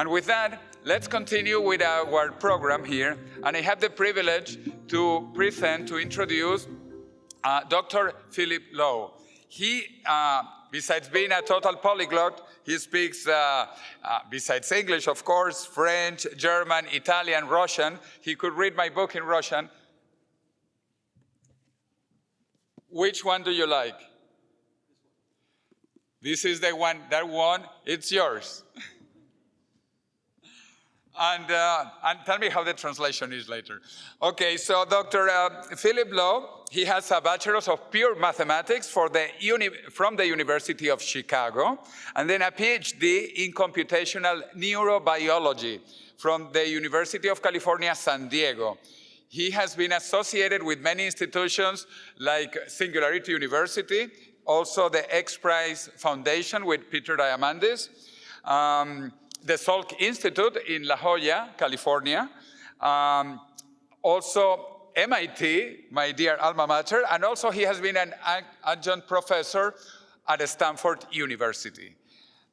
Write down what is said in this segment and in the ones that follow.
And with that, let's continue with our program here. And I have the privilege to present, to introduce Dr. Philip Lowe. He, besides being a total polyglot, he speaks, besides English, of course, French, German, Italian, Russian. He could read my book in Russian. Which one do you like? This is the one, that one, it's yours. And tell me how the translation is later. Okay, so Dr. Philip Lowe, he has a bachelor's of pure mathematics from the University of Chicago, and then a PhD in computational neurobiology from the University of California, San Diego. He has been associated with many institutions like Singularity University, also the X Prize Foundation with Peter Diamandis, the Salk Institute in La Jolla, California, also MIT, my dear alma mater, and also he has been an adjunct professor at Stanford University.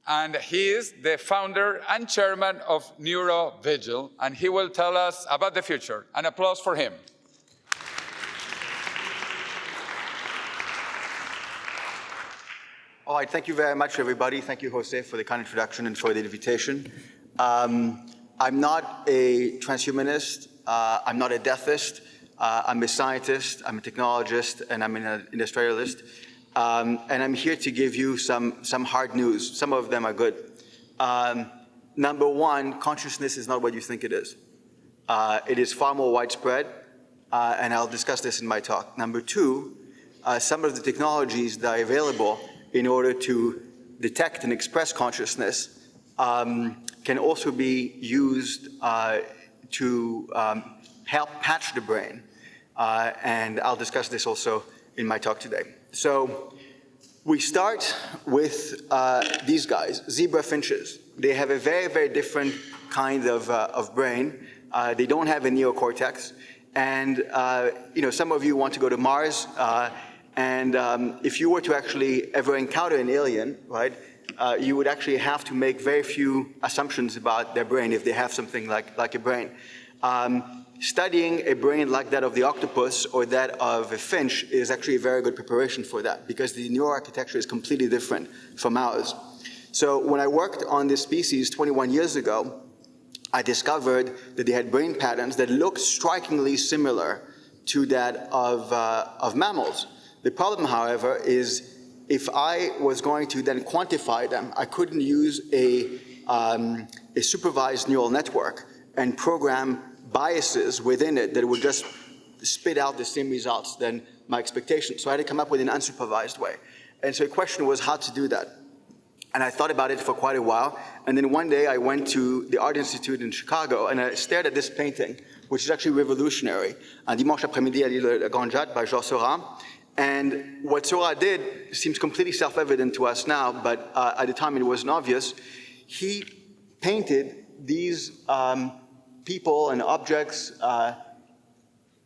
And he is the founder and chairman of NeuroVigil, and he will tell us about the future. An applause for him. All right, thank you very much, everybody. Thank you, Jose, for the kind introduction and for the invitation. I'm not a transhumanist. I'm not a deathist. I'm a scientist. I'm a technologist, and I'm an industrialist. And I'm here to give you some hard news. Some of them are good. Number one, consciousness is not what you think it is. It is far more widespread, and I'll discuss this in my talk. Number two, some of the technologies that are available in order to detect and express consciousness can also be used to help patch the brain. And I'll discuss this also in my talk today. So we start with these guys, zebra finches. They have a very, very different kind of brain. They don't have a neocortex. And some of you want to go to Mars. And if you were to actually ever encounter an alien, right, you would actually have to make very few assumptions about their brain if they have something like a brain. Studying a brain like that of the octopus or that of a finch is actually a very good preparation for that because the neuroarchitecture is completely different from ours. So when I worked on this species 21 years ago, I discovered that they had brain patterns that looked strikingly similar to that of mammals. The problem, however, is if I was going to then quantify them, I couldn't use a supervised neural network and program biases within it that would just spit out the same results than my expectations. So I had to come up with an unsupervised way. And so the question was how to do that. And I thought about it for quite a while. And then one day I went to the Art Institute in Chicago and I stared at this painting, which is actually revolutionary. Un dimanche après-midi à l'île de Grande Jatte by Jean Seurat. And what Seurat did seems completely self-evident to us now, but at the time it wasn't obvious. He painted these people and objects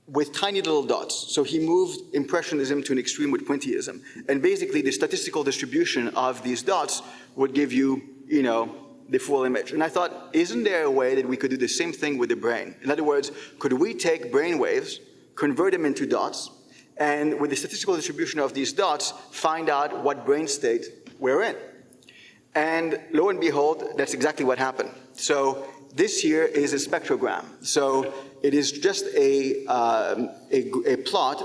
with tiny little dots. So he moved Impressionism to an extreme with Pointillism. And basically the statistical distribution of these dots would give you, the full image. And I thought, isn't there a way that we could do the same thing with the brain? In other words, could we take brain waves, convert them into dots, and with the statistical distribution of these dots, find out what brain state we're in? And lo and behold, that's exactly what happened. So this here is a spectrogram. So it is just a plot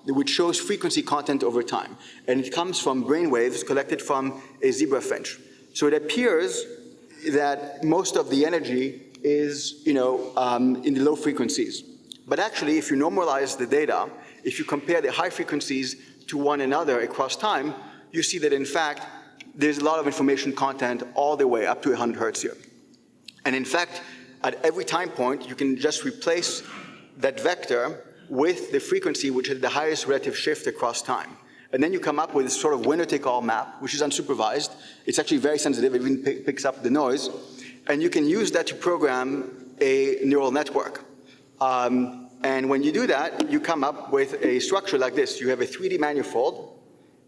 which shows frequency content over time. And it comes from brain waves collected from a zebra finch. So it appears that most of the energy is in the low frequencies. But actually, if you normalize the data, if you compare the high frequencies to one another across time, you see that in fact, there's a lot of information content all the way up to 100 hertz here. And in fact, at every time point, you can just replace that vector with the frequency which has the highest relative shift across time. And then you come up with this sort of winner-take-all map, which is unsupervised. It's actually very sensitive, it even picks up the noise. And you can use that to program a neural network. And when you do that, you come up with a structure like this. You have a 3D manifold.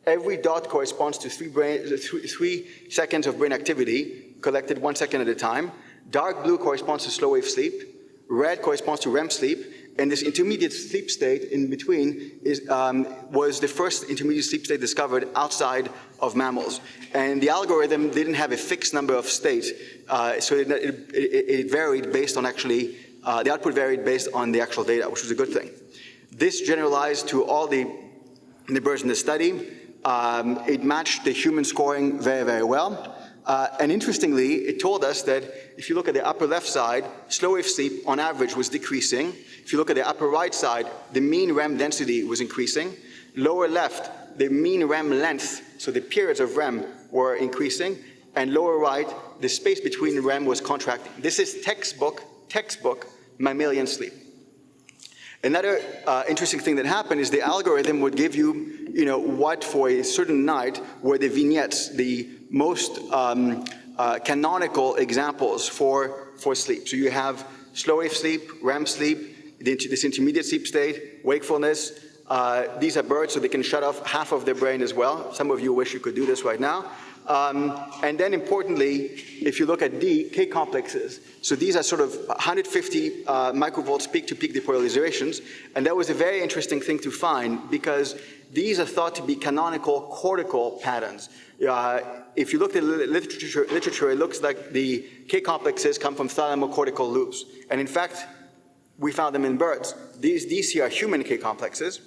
Every dot corresponds to 3 seconds of brain activity, collected 1 second at a time. Dark blue corresponds to slow wave sleep. Red corresponds to REM sleep. And this intermediate sleep state in between was the first intermediate sleep state discovered outside of mammals. And the algorithm didn't have a fixed number of states, so it varied based on actually, the output varied based on the actual data, which was a good thing. This generalized to all the birds in the study. It matched the human scoring very, very well. And interestingly, it told us that if you look at the upper left side, slow wave sleep on average was decreasing. If you look at the upper right side, the mean REM density was increasing. Lower left, the mean REM length, so the periods of REM were increasing. And lower right, the space between REM was contracting. This is textbook mammalian sleep. Another interesting thing that happened is the algorithm would give you, what for a certain night were the vignettes, the most canonical examples for sleep. So you have slow wave sleep, REM sleep, this intermediate sleep state, wakefulness. These are birds, so they can shut off half of their brain as well. Some of you wish you could do this right now. And then importantly, if you look at K complexes, so these are sort of 150 microvolts peak-to-peak depolarizations, and that was a very interesting thing to find because these are thought to be canonical cortical patterns. If you look at the literature, it looks like the K complexes come from thalamocortical loops, and in fact, we found them in birds. These here are human K complexes.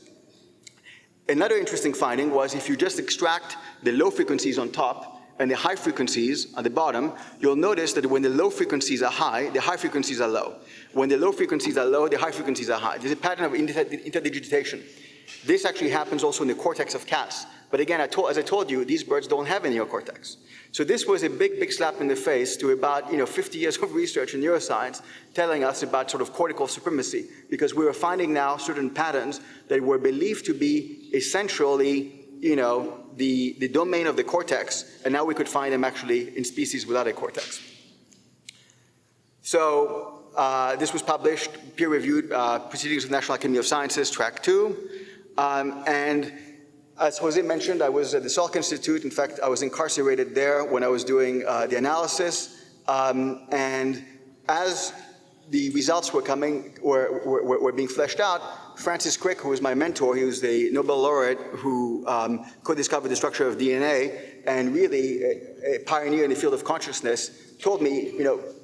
Another interesting finding was if you just extract the low frequencies on top and the high frequencies at the bottom, you'll notice that when the low frequencies are high, the high frequencies are low. When the low frequencies are low, the high frequencies are high. There's a pattern of interdigitation. This actually happens also in the cortex of cats. But again, as I told you, these birds don't have a neocortex. So this was a big, big slap in the face to about 50 years of research in neuroscience telling us about sort of cortical supremacy, because we were finding now certain patterns that were believed to be essentially, the domain of the cortex, and now we could find them actually in species without a cortex. So this was published, peer-reviewed, Proceedings of the National Academy of Sciences, Track 2, and as Jose mentioned, I was at the Salk Institute. In fact, I was incarcerated there when I was doing the analysis. And as the results were coming, were being fleshed out, Francis Crick, who was my mentor, he was the Nobel laureate who co-discovered the structure of DNA and really a pioneer in the field of consciousness, told me,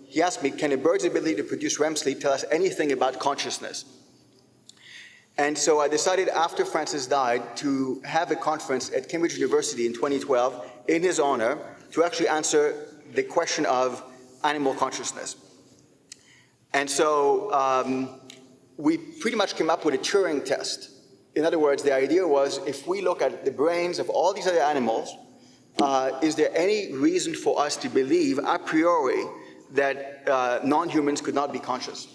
he asked me, can a bird's ability to produce REM sleep tell us anything about consciousness? And so I decided after Francis died to have a conference at Cambridge University in 2012 in his honor to actually answer the question of animal consciousness. And so we pretty much came up with a Turing test. In other words, the idea was if we look at the brains of all these other animals, is there any reason for us to believe a priori that non-humans could not be conscious?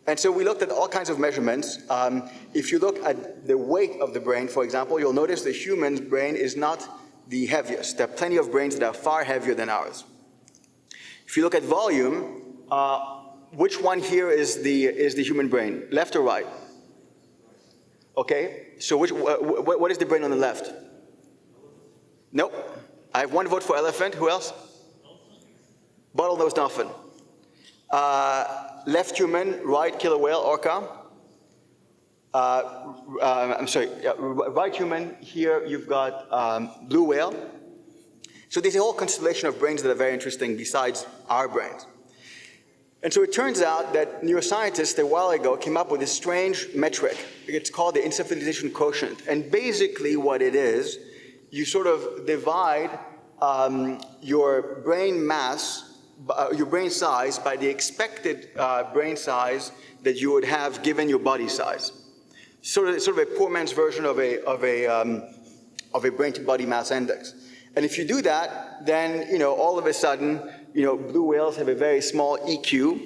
And so we looked at all kinds of measurements. If you look at the weight of the brain, for example, you'll notice the human's brain is not the heaviest. There are plenty of brains that are far heavier than ours. If you look at volume, which one here is the human brain, left or right? Okay, so what is the brain on the left? Nope. I have one vote for elephant. Who else? Bottlenose dolphin. Left human, right killer whale, orca. Right human, here you've got blue whale. So there's a whole constellation of brains that are very interesting besides our brains. And so it turns out that neuroscientists a while ago came up with a strange metric. It's called the Instrumentation Quotient. And basically what it is, you sort of divide your brain mass, your brain size by the expected brain size that you would have given your body size. Sort of a poor man's version of a brain-to-body mass index. And if you do that, then all of a sudden, blue whales have a very small EQ,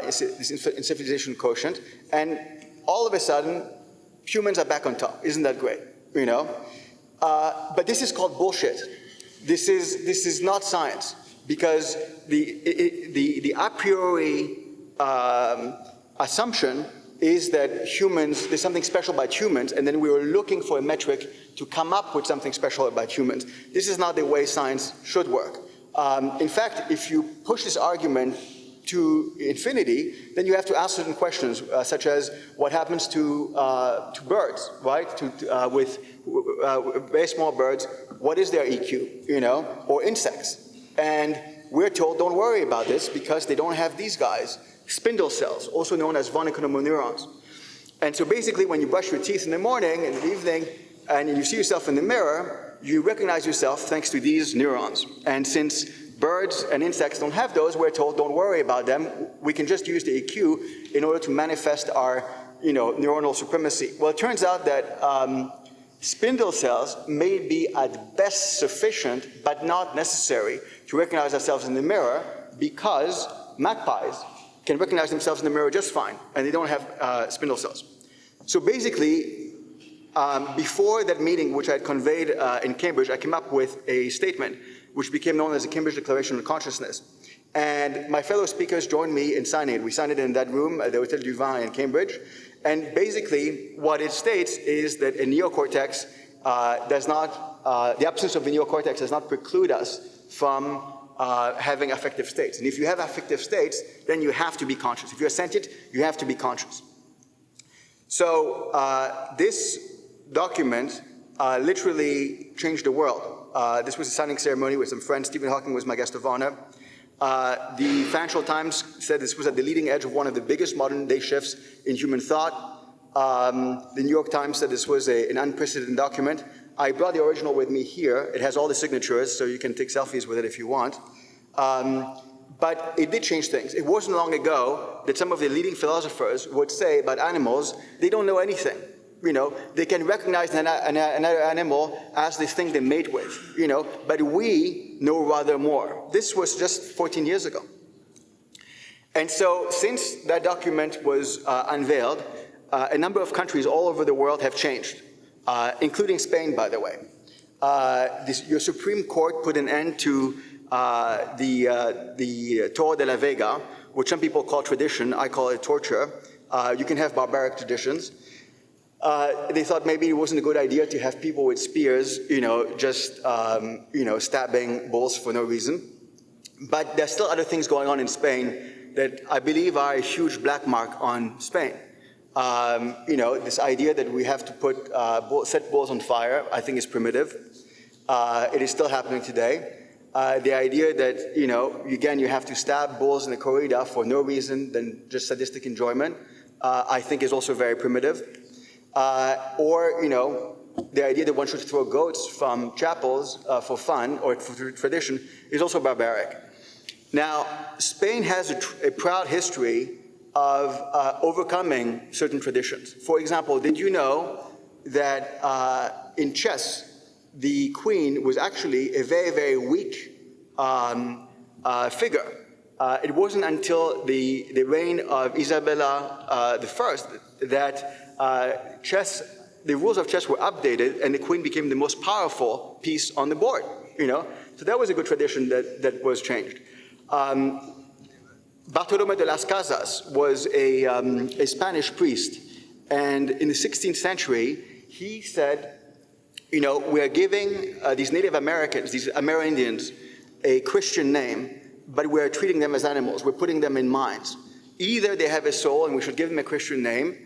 this incentivization quotient, and all of a sudden, humans are back on top. Isn't that great? But this is called bullshit. This is not science. Because the a priori assumption is that humans, there's something special about humans, and then we were looking for a metric to come up with something special about humans. This is not the way science should work. In fact, if you push this argument to infinity, then you have to ask certain questions, such as what happens to birds, right? With very small birds, what is their EQ, you know, or insects? And we're told, don't worry about this because they don't have these guys, spindle cells, also known as von Economo neurons. And so basically, when you brush your teeth in the morning and in the evening, and you see yourself in the mirror, you recognize yourself thanks to these neurons. And since birds and insects don't have those, we're told, don't worry about them. We can just use the EQ in order to manifest our, you know, neuronal supremacy. Well, it turns out that spindle cells may be at best sufficient, but not necessary to recognize ourselves in the mirror, because magpies can recognize themselves in the mirror just fine, and they don't have spindle cells. So basically, before that meeting, which I had conveyed in Cambridge, I came up with a statement which became known as the Cambridge Declaration of Consciousness. And my fellow speakers joined me in signing it. We signed it in that room at the Hotel du Vin in Cambridge. And basically, what it states is that a neocortex does not, the absence of the neocortex does not preclude us from having affective states. And if you have affective states, then you have to be conscious. If you're sentient, you have to be conscious. So this document literally changed the world. This was a signing ceremony with some friends. Stephen Hawking was my guest of honor. The Financial Times said this was at the leading edge of one of the biggest modern day shifts in human thought. The New York Times said this was an unprecedented document. I brought the original with me here. It has all the signatures, so you can take selfies with it if you want. But it did change things. It wasn't long ago that some of the leading philosophers would say about animals, they don't know anything. You know, they can recognize another animal as the thing they mate with, you know, but we know rather more. This was just 14 years ago. And so since that document was unveiled, a number of countries all over the world have changed, including Spain, by the way. Your Supreme Court put an end to the Torre de la Vega, which some people call tradition. I call it torture. You can have barbaric traditions. They thought maybe it wasn't a good idea to have people with spears, you know, just, you know, stabbing bulls for no reason. But there's still other things going on in Spain that I believe are a huge black mark on Spain. You know, this idea that we have to put, set bulls on fire, I think is primitive. It is still happening today. The idea that, you know, again, you have to stab bulls in the corrida for no reason than just sadistic enjoyment, I think is also very primitive. Or, you know, the idea that one should throw goats from chapels for fun or for tradition is also barbaric. Now, Spain has a proud history of overcoming certain traditions. For example, did you know that in chess, the queen was actually a very, very weak figure? It wasn't until the reign of Isabella I that the rules of chess were updated and the queen became the most powerful piece on the board, you know? So that was a good tradition that was changed. Bartolomé de las Casas was a Spanish priest, and in the 16th century, he said, you know, we are giving these Native Americans, these Amerindians, a Christian name, but we're treating them as animals. We're putting them in mines. Either they have a soul and we should give them a Christian name,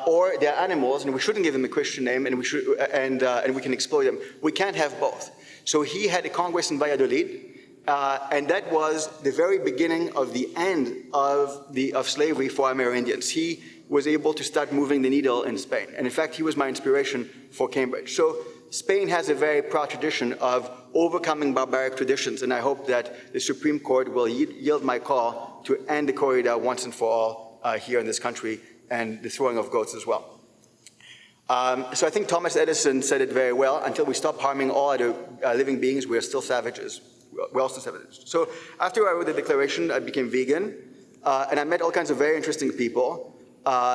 or they're animals and we shouldn't give them a Christian name and we can exploit them. We can't have both. So he had a congress in Valladolid, and that was the very beginning of the end of slavery for Amerindians. He was able to start moving the needle in Spain. And in fact, he was my inspiration for Cambridge. So Spain has a very proud tradition of overcoming barbaric traditions, and I hope that the Supreme Court will yield my call to end the corrida once and for all here in this country, and the throwing of goats as well. So I think Thomas Edison said it very well: until we stop harming all other living beings, we are still savages. We're all still savages. So after I wrote the declaration, I became vegan, and I met all kinds of very interesting people.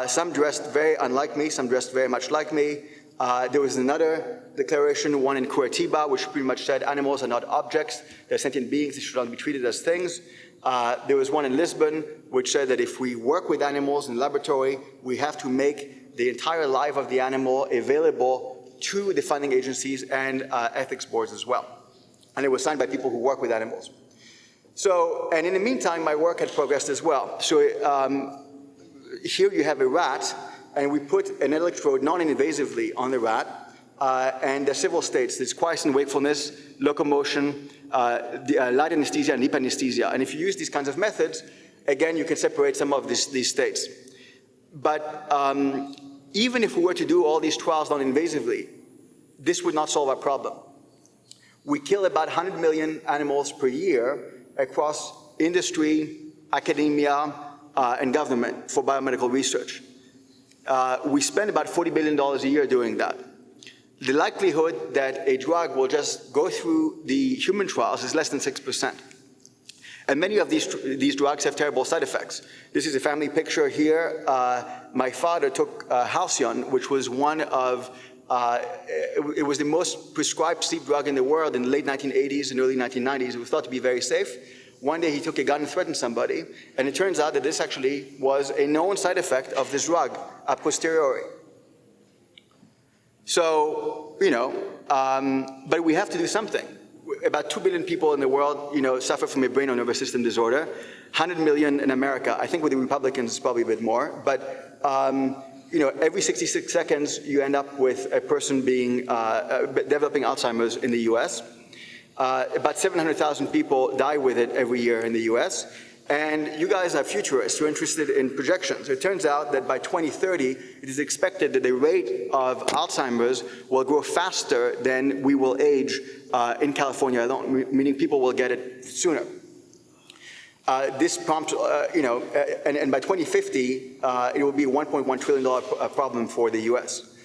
Some dressed very unlike me, some dressed very much like me. There was another declaration, one in Curitiba, which pretty much said animals are not objects, they're sentient beings, they should not be treated as things. There was one in Lisbon, which said that if we work with animals in the laboratory, we have to make the entire life of the animal available to the funding agencies and ethics boards as well. And it was signed by people who work with animals. So, and in the meantime, my work had progressed as well. So here you have a rat, and we put an electrode non-invasively on the rat, and there's several states. There's quiescent wakefulness, locomotion, light anesthesia, and deep anesthesia. And if you use these kinds of methods, again, you can separate some of these states. But even if we were to do all these trials non-invasively, this would not solve our problem. We kill about 100 million animals per year across industry, academia, and government for biomedical research. We spend about $40 billion a year doing that. The likelihood that a drug will just go through the human trials is less than 6%. And many of these drugs have terrible side effects. This is a family picture here. My father took Halcyon, which was one of, it was the most prescribed sleep drug in the world in the late 1980s and early 1990s. It was thought to be very safe. One day he took a gun and threatened somebody, and it turns out that this actually was a known side effect of this drug a posteriori. So, but we have to do something. About 2 billion people in the world, suffer from a brain or nervous system disorder. 100 million in America. I think with the Republicans it's probably a bit more. But, every 66 seconds you end up with a person being developing Alzheimer's in the US. About 700,000 people die with it every year in the US. And you guys are futurists who are interested in projections. It turns out that by 2030, it is expected that the rate of Alzheimer's will grow faster than we will age in California alone, meaning people will get it sooner. This prompts, and by 2050, it will be a $1.1 trillion problem for the US.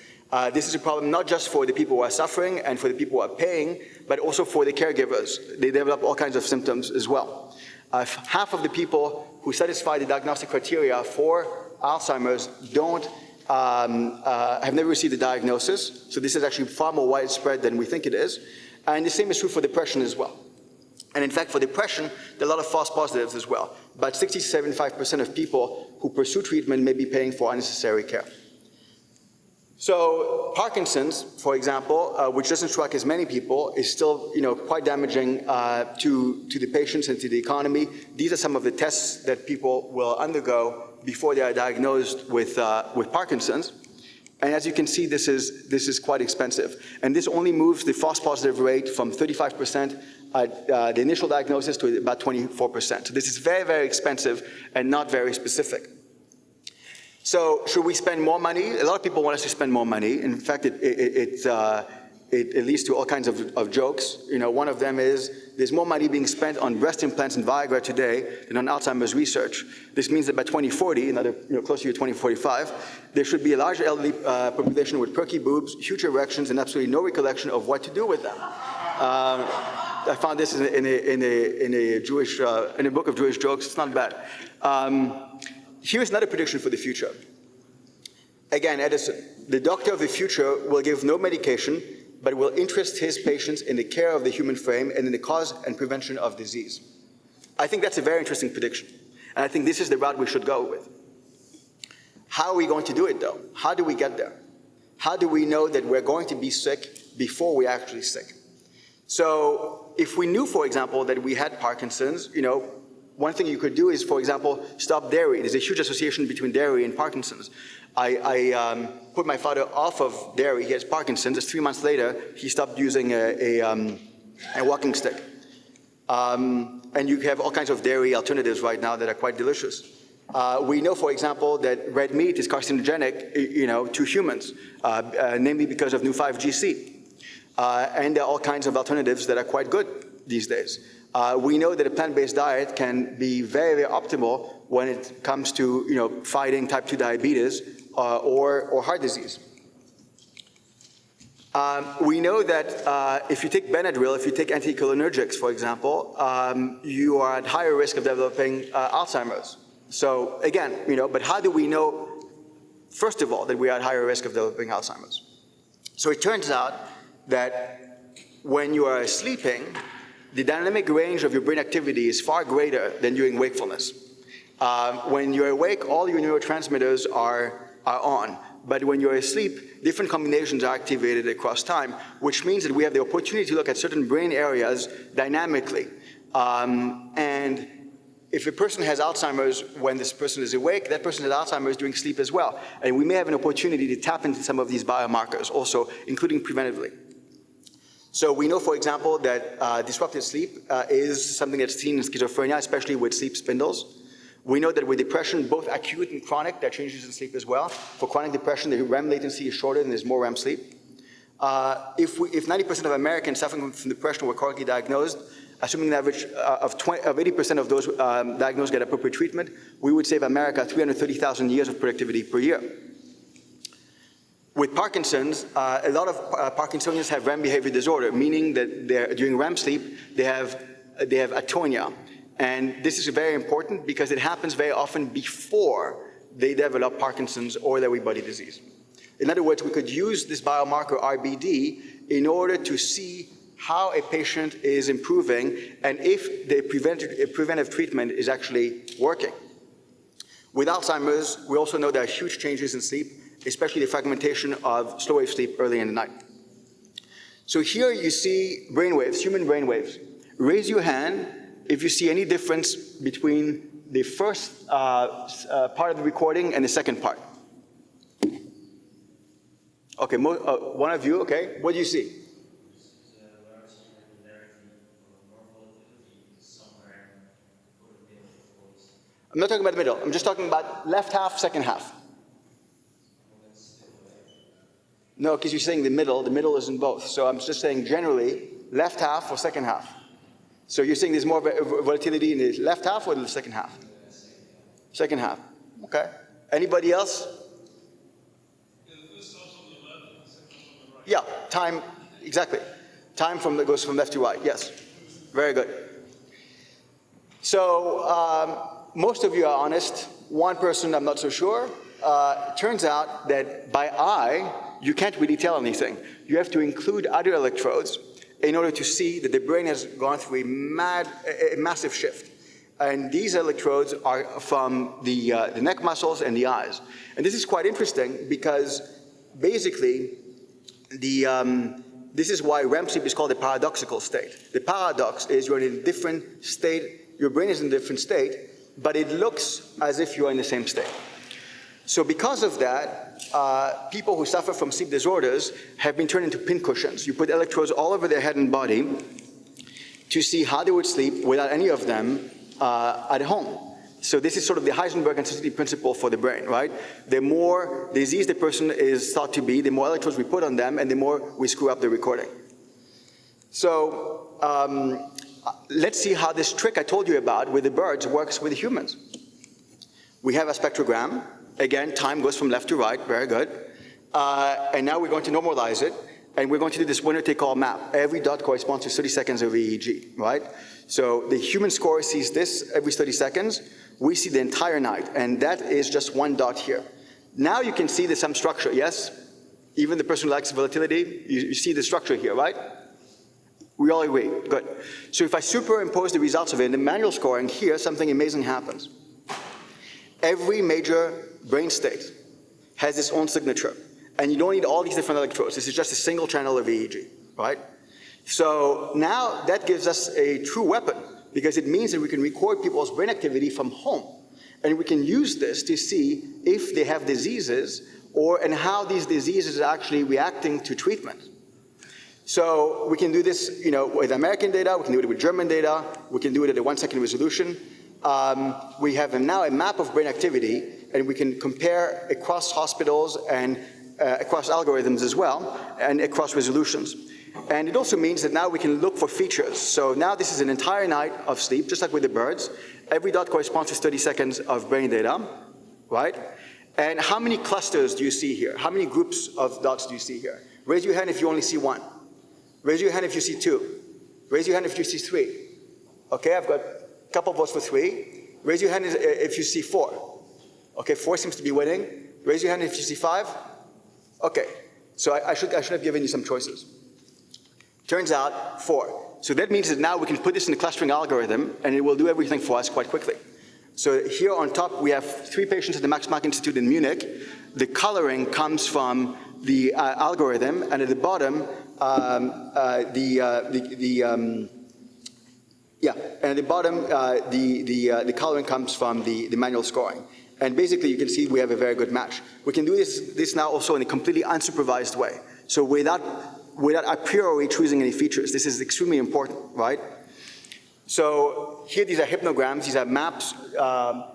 This is a problem not just for the people who are suffering and for the people who are paying, but also for the caregivers. They develop all kinds of symptoms as well. Half of the people who satisfy the diagnostic criteria for Alzheimer's have never received a diagnosis. So this is actually far more widespread than we think it is. And the same is true for depression as well. And in fact, for depression, there are a lot of false positives as well. About 60 to 75% of people who pursue treatment may be paying for unnecessary care. So Parkinson's, for example, which doesn't strike as many people, is still quite damaging to the patients and to the economy. These are some of the tests that people will undergo before they are diagnosed with Parkinson's. And as you can see, this is quite expensive. And this only moves the false positive rate from 35% at the initial diagnosis to about 24%. So this is very, very expensive and not very specific. So should we spend more money? A lot of people want us to spend more money. In fact, it leads to all kinds of jokes. One of them is there's more money being spent on breast implants and Viagra today than on Alzheimer's research. This means that by 2040, another closer to 2045, there should be a large elderly population with perky boobs, huge erections, and absolutely no recollection of what to do with them. I found this in a book of Jewish jokes. It's not bad. Here's another prediction for the future. Again, Edison, the doctor of the future will give no medication, but will interest his patients in the care of the human frame and in the cause and prevention of disease. I think that's a very interesting prediction. And I think this is the route we should go with. How are we going to do it, though? How do we get there? How do we know that we're going to be sick before we're actually sick? So if we knew, for example, that we had Parkinson's, one thing you could do is, for example, stop dairy. There's a huge association between dairy and Parkinson's. I put my father off of dairy. He has Parkinson's. Just 3 months later, he stopped using a walking stick. And you have all kinds of dairy alternatives right now that are quite delicious. We know, for example, that red meat is carcinogenic, to humans, namely because of new 5GC. And there are all kinds of alternatives that are quite good these days. We know that a plant-based diet can be very, very optimal when it comes to fighting type 2 diabetes or heart disease. We know that if you take Benadryl, if you take anticholinergics, for example, you are at higher risk of developing Alzheimer's. So again, but how do we know, first of all, that we are at higher risk of developing Alzheimer's? So it turns out that when you are sleeping, the dynamic range of your brain activity is far greater than during wakefulness. When you're awake, all your neurotransmitters are on. But when you're asleep, different combinations are activated across time, which means that we have the opportunity to look at certain brain areas dynamically. And if a person has Alzheimer's when this person is awake, that person has Alzheimer's during sleep as well. And we may have an opportunity to tap into some of these biomarkers also, including preventively. So we know, for example, that disrupted sleep is something that's seen in schizophrenia, especially with sleep spindles. We know that with depression, both acute and chronic, that changes in sleep as well. For chronic depression, the REM latency is shorter and there's more REM sleep. If 90% of Americans suffering from depression were correctly diagnosed, assuming an average of 80% of those diagnosed get appropriate treatment, we would save America 330,000 years of productivity per year. With Parkinson's, a lot of Parkinsonians have REM behavior disorder, meaning that during REM sleep, they have atonia. And this is very important because it happens very often before they develop Parkinson's or Lewy body disease. In other words, we could use this biomarker RBD in order to see how a patient is improving and if the preventive treatment is actually working. With Alzheimer's, we also know there are huge changes in sleep, especially the fragmentation of slow wave sleep early in the night. So here you see brainwaves, human brainwaves. Raise your hand if you see any difference between the first part of the recording and the second part. Okay, one of you, okay. What do you see? I'm not talking about the middle. I'm just talking about left half, second half. No, because you're saying the middle is in both. So I'm just saying generally, left half or second half. So you're saying there's more volatility in the left half or the second half? Second half, okay. Anybody else? Yeah, time, exactly. Time goes from left to right, yes. Very good. So most of you are honest. One person, I'm not so sure. Turns out that by eye, you can't really tell anything. You have to include other electrodes in order to see that the brain has gone through a massive shift. And these electrodes are from the neck muscles and the eyes. And this is quite interesting because basically, this is why REM sleep is called a paradoxical state. The paradox is you're in a different state, your brain is in a different state, but it looks as if you're in the same state. So because of that, people who suffer from sleep disorders have been turned into pincushions. You put electrodes all over their head and body to see how they would sleep without any of them at home. So this is sort of the Heisenberg uncertainty principle for the brain, right? The more diseased the person is thought to be, the more electrodes we put on them, and the more we screw up the recording. So let's see how this trick I told you about with the birds works with the humans. We have a spectrogram. Again, time goes from left to right, very good. And now we're going to normalize it, and we're going to do this winner-take-all map. Every dot corresponds to 30 seconds of EEG, right? So the human score sees this every 30 seconds. We see the entire night, and that is just one dot here. Now you can see there's some structure, yes? Even the person who likes volatility, you see the structure here, right? We all agree, good. So if I superimpose the results of it in the manual scoring, here something amazing happens. Every major brain state has its own signature, and you don't need all these different electrodes. This is just a single channel of EEG, right? So now that gives us a true weapon, because it means that we can record people's brain activity from home, and we can use this to see if they have diseases and how these diseases are actually reacting to treatment. So we can do this, with American data, we can do it with German data, we can do it at a 1-second resolution. We have now a map of brain activity, and we can compare across hospitals and across algorithms as well, and across resolutions. And it also means that now we can look for features. So now this is an entire night of sleep, just like with the birds. Every dot corresponds to 30 seconds of brain data, right? And how many clusters do you see here? How many groups of dots do you see here? Raise your hand if you only see one. Raise your hand if you see two. Raise your hand if you see three. Okay, I've got a couple votes for three. Raise your hand if you see four. Okay, four seems to be winning. Raise your hand if you see five. Okay, so I should have given you some choices. Turns out 4. So that means that now we can put this in the clustering algorithm, and it will do everything for us quite quickly. So here on top, we have 3 patients at the Max Planck Institute in Munich. The coloring comes from the algorithm, and at the bottom, Yeah, and at the bottom, the coloring comes from the manual scoring. And basically, you can see we have a very good match. We can do this now also in a completely unsupervised way. So without a priori choosing any features. This is extremely important, right? So here, these are hypnograms. These are maps.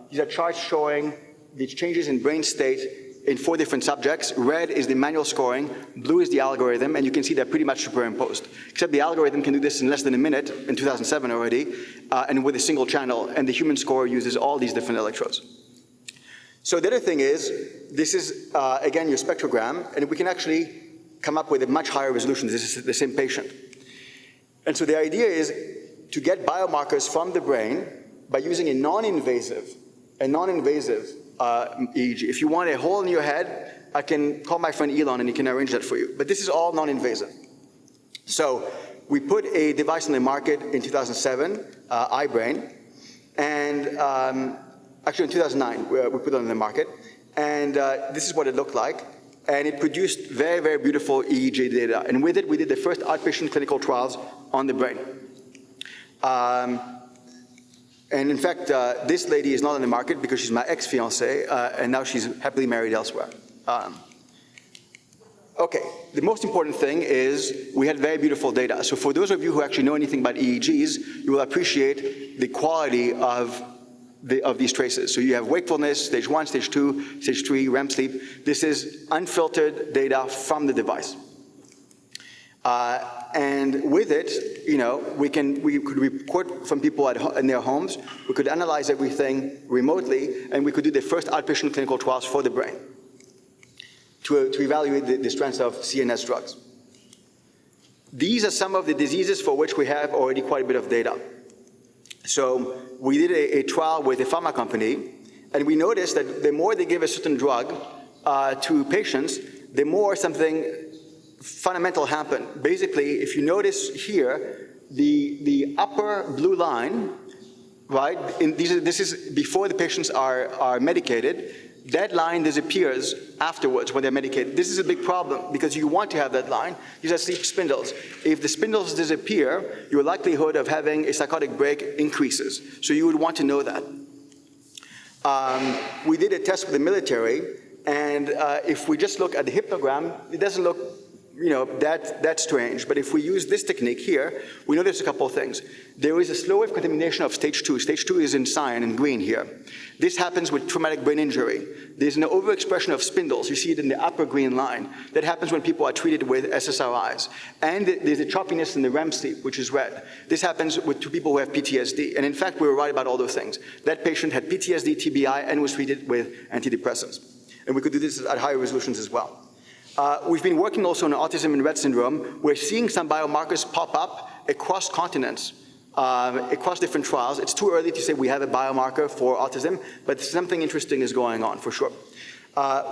These are charts showing the changes in brain state in 4 different subjects. Red is the manual scoring, blue is the algorithm, and you can see they're pretty much superimposed. Except the algorithm can do this in less than a minute, in 2007 already, and with a single channel, and the human score uses all these different electrodes. So the other thing is, this is, again, your spectrogram, and we can actually come up with a much higher resolution. This is the same patient. And so the idea is to get biomarkers from the brain by using a non-invasive EEG. If you want a hole in your head, I can call my friend Elon and he can arrange that for you. But this is all non-invasive. So we put a device on the market in 2007, iBrain, and actually in 2009 we put it on the market, and this is what it looked like. And it produced very, very beautiful EEG data. And with it, we did the first outpatient clinical trials on the brain. And in fact, this lady is not on the market because she's my ex-fiancée, and now she's happily married elsewhere. Okay, the most important thing is we had very beautiful data. So for those of you who actually know anything about EEGs, you will appreciate the quality of these traces. So you have wakefulness, stage 1, stage 2, stage 3, REM sleep. This is unfiltered data from the device. And with it, you know, we could report from people in their homes. We could analyze everything remotely, and we could do the first outpatient clinical trials for the brain to evaluate the strengths of CNS drugs. These are some of the diseases for which we have already quite a bit of data. So we did a trial with a pharma company, and we noticed that the more they give a certain drug to patients, the more something fundamental happened. Basically, if you notice here, the upper blue line, right, this is before the patients are medicated. That line disappears afterwards when they're medicated. This is a big problem because you want to have that line. These are sleep spindles. If the spindles disappear, your likelihood of having a psychotic break increases. So you would want to know that. We did a test with the military, and if we just look at the hypnogram, it doesn't look, you know, that strange. But if we use this technique here, we notice a couple of things. There is a slow wave contamination of stage 2. Stage 2 is in cyan and green here. This happens with traumatic brain injury. There's an overexpression of spindles. You see it in the upper green line. That happens when people are treated with SSRIs. And there's a choppiness in the REM sleep, which is red. This happens to people who have PTSD. And in fact, we were right about all those things. That patient had PTSD, TBI, and was treated with antidepressants. And we could do this at higher resolutions as well. We've been working also on autism and Rett syndrome. We're seeing some biomarkers pop up across continents, across different trials. It's too early to say we have a biomarker for autism, but something interesting is going on for sure.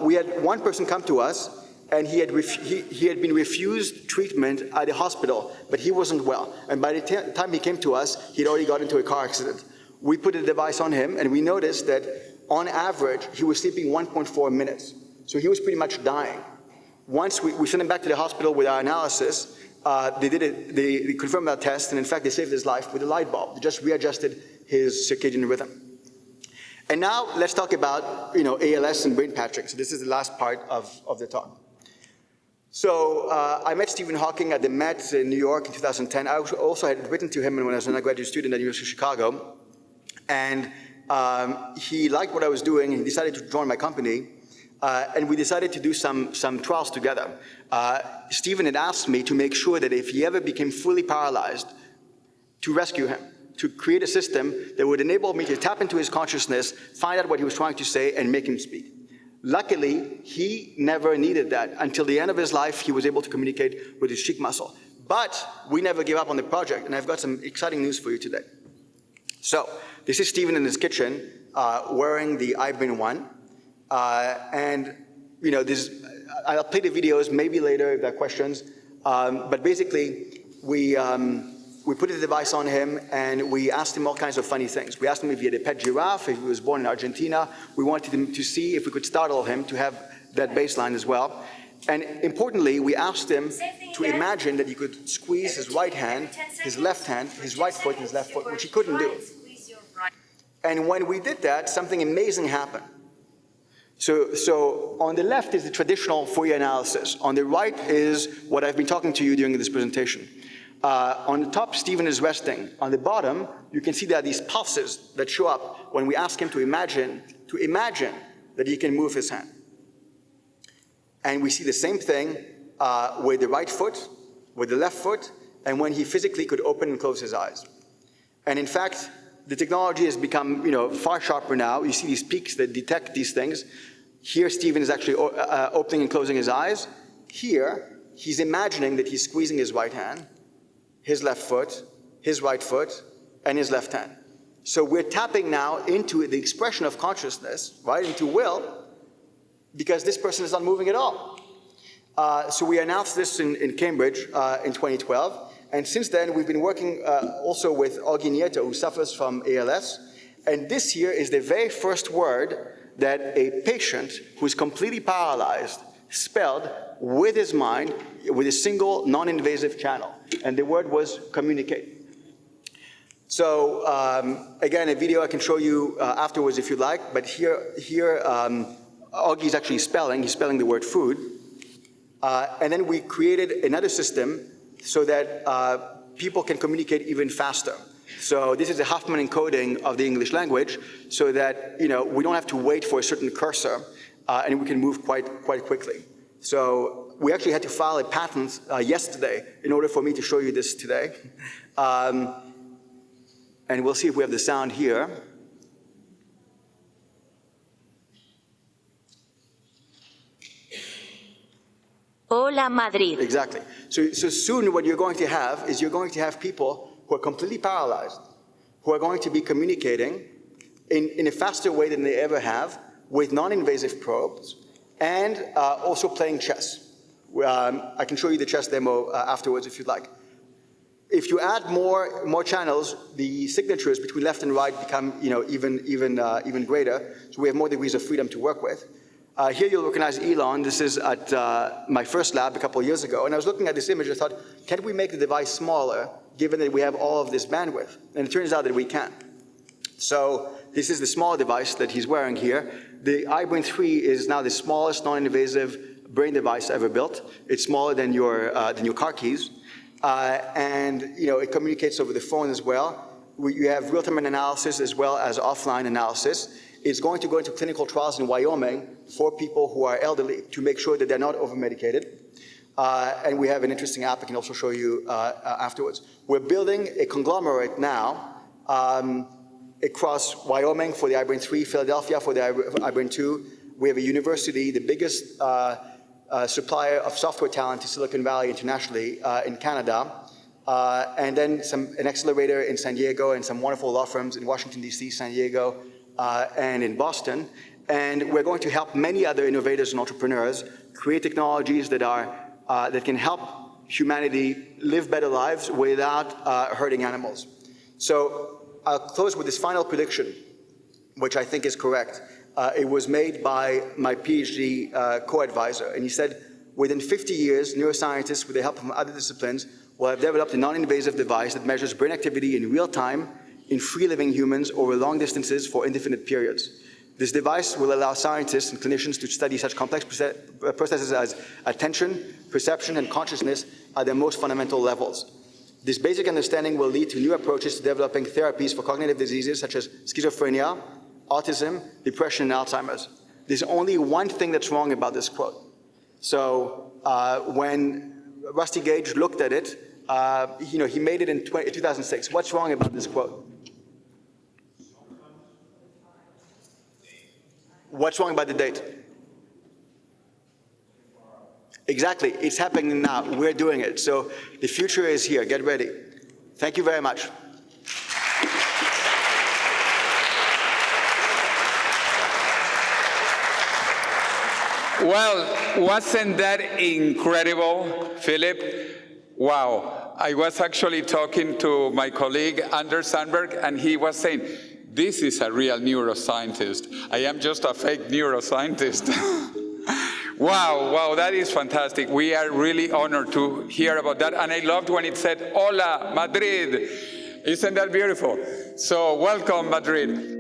We had one person come to us, and he had been refused treatment at a hospital, but he wasn't well. And by the time he came to us, he'd already got into a car accident. We put a device on him, and we noticed that on average, he was sleeping 1.4 minutes. So he was pretty much dying. Once we sent him back to the hospital with our analysis, they confirmed our test, and in fact, they saved his life with a light bulb. They just readjusted his circadian rhythm. And now let's talk about, you know, ALS and brain patching. So this is the last part of the talk. So I met Stephen Hawking at the Met in New York in 2010. I also had written to him when I was an undergraduate student at the University of Chicago. And he liked what I was doing, and he decided to join my company. And we decided to do some trials together. Stephen had asked me to make sure that if he ever became fully paralyzed, to rescue him, to create a system that would enable me to tap into his consciousness, find out what he was trying to say, and make him speak. Luckily, he never needed that. Until the end of his life, he was able to communicate with his cheek muscle. But we never gave up on the project, and I've got some exciting news for you today. So this is Stephen in his kitchen wearing the iBrain 1. And, you know, I'll play the videos maybe later if there are questions. But basically, we put the device on him, and we asked him all kinds of funny things. We asked him if he had a pet giraffe, if he was born in Argentina. We wanted him to see if we could startle him to have that baseline as well. And importantly, we asked him to imagine that he could squeeze his right hand, his left hand, his right foot, and his left foot, which he couldn't do. And when we did that, something amazing happened. So on the left is the traditional Fourier analysis. On the right is what I've been talking to you during this presentation. On the top, Stephen is resting. On the bottom, you can see there are these pulses that show up when we ask him to imagine that he can move his hand. And we see the same thing with the right foot, with the left foot, and when he physically could open and close his eyes. And in fact, the technology has become, far sharper now. You see these peaks that detect these things. Here, Stephen is actually opening and closing his eyes. Here, he's imagining that he's squeezing his right hand, his left foot, his right foot, and his left hand. So we're tapping now into the expression of consciousness, right, into will, because this person is not moving at all. So we announced this in Cambridge in 2012. And since then, we've been working also with Augie Nieto, who suffers from ALS. And this here is the very first word that a patient who's completely paralyzed spelled with his mind with a single non-invasive channel. And the word was communicate. So again, a video I can show you afterwards if you'd like. But here Augie's actually spelling. He's spelling the word food. And then we created another system so that people can communicate even faster. So this is a Huffman encoding of the English language so that we don't have to wait for a certain cursor and we can move quite quickly. So we actually had to file a patent yesterday in order for me to show you this today. And we'll see if we have the sound here. Hola, Madrid. Exactly. So soon what you're going to have is you're going to have people who are completely paralyzed, who are going to be communicating in a faster way than they ever have with non-invasive probes and also playing chess. I can show you the chess demo afterwards if you'd like. If you add more channels, the signatures between left and right become even greater. So we have more degrees of freedom to work with. Here you'll recognize Elon. This is at my first lab a couple of years ago. And I was looking at this image, I thought, can we make the device smaller, given that we have all of this bandwidth? And it turns out that we can. So this is the small device that he's wearing here. The iBrain 3 is now the smallest non-invasive brain device ever built. It's smaller than your car keys. And it communicates over the phone as well. You have real-time analysis as well as offline analysis. It's going to go into clinical trials in Wyoming for people who are elderly to make sure that they're not over-medicated. And we have an interesting app I can also show you afterwards. We're building a conglomerate now across Wyoming for the iBrain 3, Philadelphia for the iBrain 2. We have a university, the biggest supplier of software talent to Silicon Valley internationally in Canada. And then an accelerator in San Diego and some wonderful law firms in Washington, D.C., San Diego, and in Boston. And we're going to help many other innovators and entrepreneurs create technologies that can help humanity live better lives without hurting animals. So I'll close with this final prediction, which I think is correct. It was made by my PhD co-advisor, and he said, within 50 years, neuroscientists, with the help of other disciplines, will have developed a non-invasive device that measures brain activity in real time in free-living humans over long distances for indefinite periods. This device will allow scientists and clinicians to study such complex processes as attention, perception, and consciousness at their most fundamental levels. This basic understanding will lead to new approaches to developing therapies for cognitive diseases such as schizophrenia, autism, depression, and Alzheimer's. There's only one thing that's wrong about this quote. So when Rusty Gage looked at it, he made it in 2006. What's wrong about this quote? What's wrong about the date? Exactly, it's happening now. We're doing it. So the future is here. Get ready. Thank you very much. Well, wasn't that incredible, Philip? Wow. I was actually talking to my colleague, Anders Sandberg, and he was saying, this is a real neuroscientist. I am just a fake neuroscientist. Wow, that is fantastic. We are really honored to hear about that. And I loved when it said, Hola, Madrid. Isn't that beautiful? So welcome, Madrid.